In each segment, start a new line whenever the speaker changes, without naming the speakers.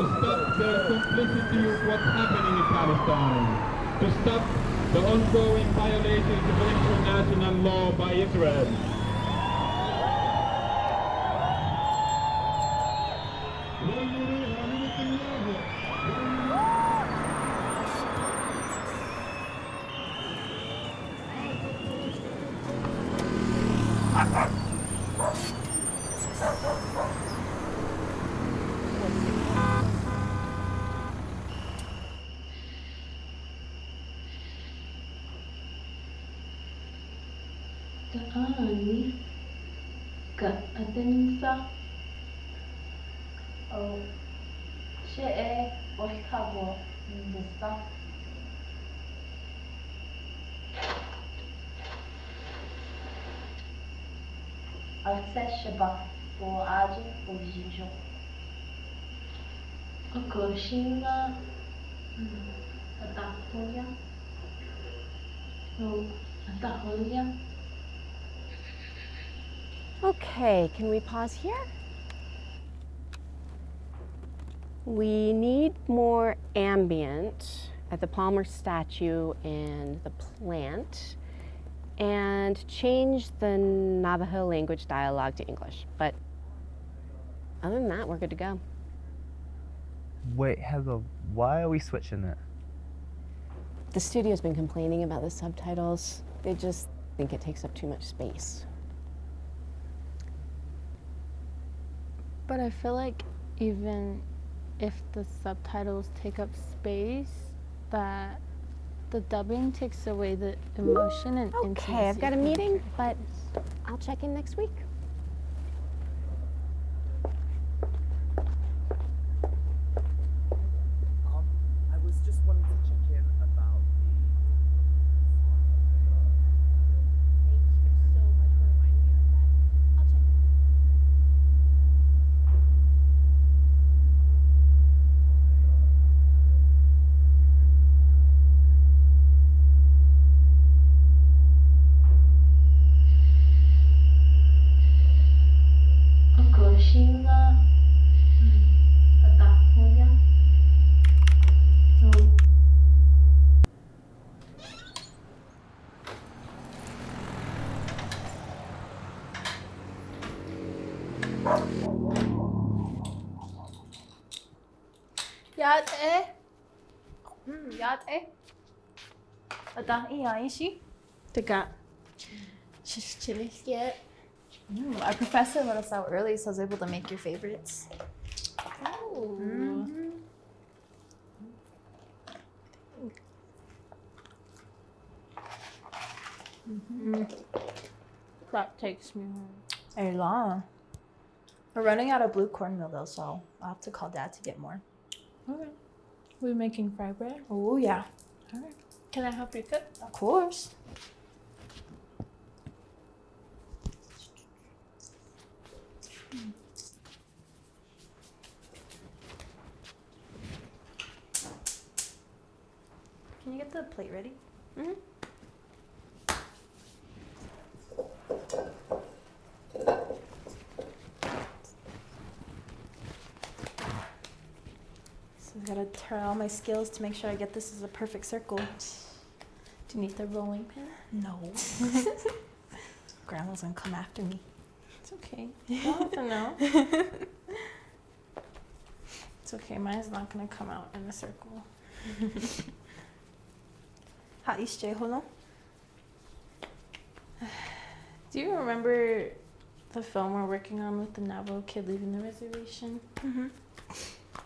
to stop the complicity of what's happening in Palestine, to stop the ongoing violations of international law by Israel.
Ani ka atensa o she o kabo nisa Ase shaba o aji o jijo o koshinga atahoya o atahoya.
Okay, can we pause here? We need more ambient at the Palmer statue and the plant, and change the Navajo language dialogue to English. But other than that, we're good to go.
Wait, Heather, why are we switching it?
The studio's been complaining about the subtitles. They just think it takes up too much space.
But I feel like even if the subtitles take up space, that the dubbing takes away the emotion and intimacy.
Okay, I've got a meeting, but I'll check in next week.
I was just wanting to check in about
Thank you so much for reminding me of that. I'll check in.
Koshinga atahoya o
याद है याद है बता ये I she
Tiga.
she's chilly yet. Our professor let us out early, so I was able to make your favorites.
That takes me home.
Very long. We're running out of blue cornmeal though, so I'll have to call Dad to get more.
Okay. We making fry bread?
Oh yeah,
Alright. Can I help you cook?
of course. Can you get the plate ready?
Mm-hmm.
So I've got to try all my skills to make sure I get this as a perfect circle.
Do you need the rolling pin?
No. Grandma's gonna come after me.
It's okay. You don't have to know. It's okay. Mine's not gonna come out in a circle.
How is J-Holo?
Do you remember the film we're working on with the Navajo kid leaving the reservation?
Mm-hmm.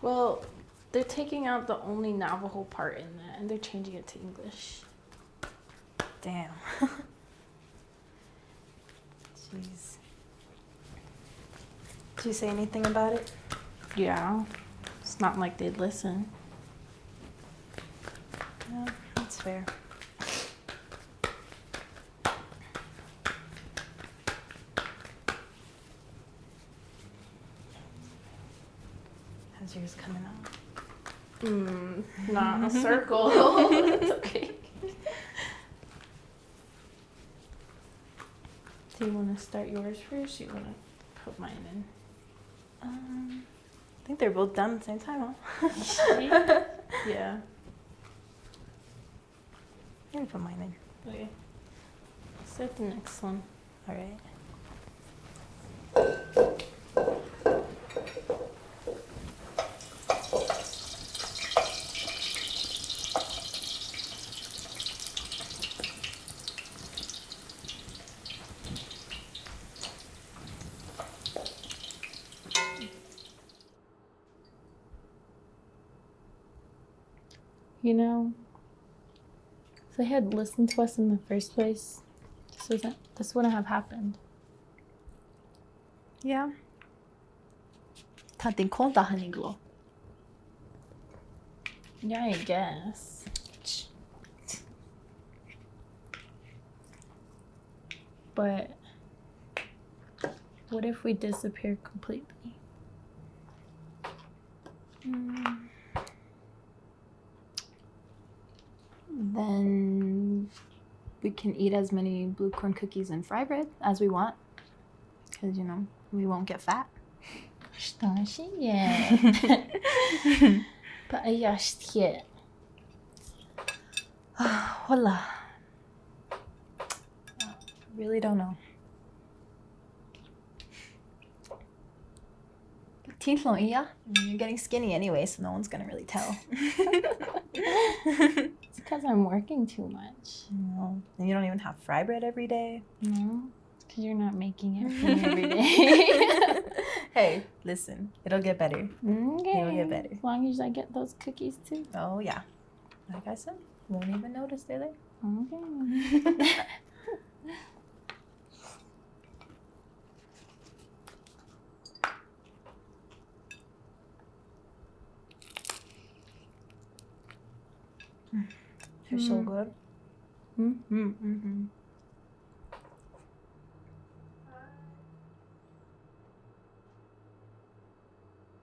Well, they're taking out the only Navajo part in that, and they're changing it to English.
Damn. Jeez. Did you say anything about it?
Yeah. It's not like they'd listen.
Yeah, that's fair. How's yours coming out?
Not a circle. It's okay. Do you want to start yours first? Or you want to put mine in?
I think think they're both done at the same time, huh? Yeah. Let me put mine in.
Okay. Start the next one.
All right.
You know, if they had listened to us in the first place, this wouldn't have happened.
Yeah. 다 된 콘다 하는 거.
Yeah, I guess. But what if we disappear completely?
Then we can eat as many blue corn cookies and fry bread as we want. Because, you know, we won't get fat. Hola. Really don't know. Teeth long, yeah? You're getting skinny anyway, so no one's gonna really tell.
It's because I'm working too much.
No. And you don't even have fry bread every day.
No, because you're not making it for me every day.
Hey, listen, it'll get better.
Okay.
It'll get better.
As long as I get those cookies too.
Oh yeah. Like I said, won't even notice they're there.
Okay.
They're so good.
Mm-hmm.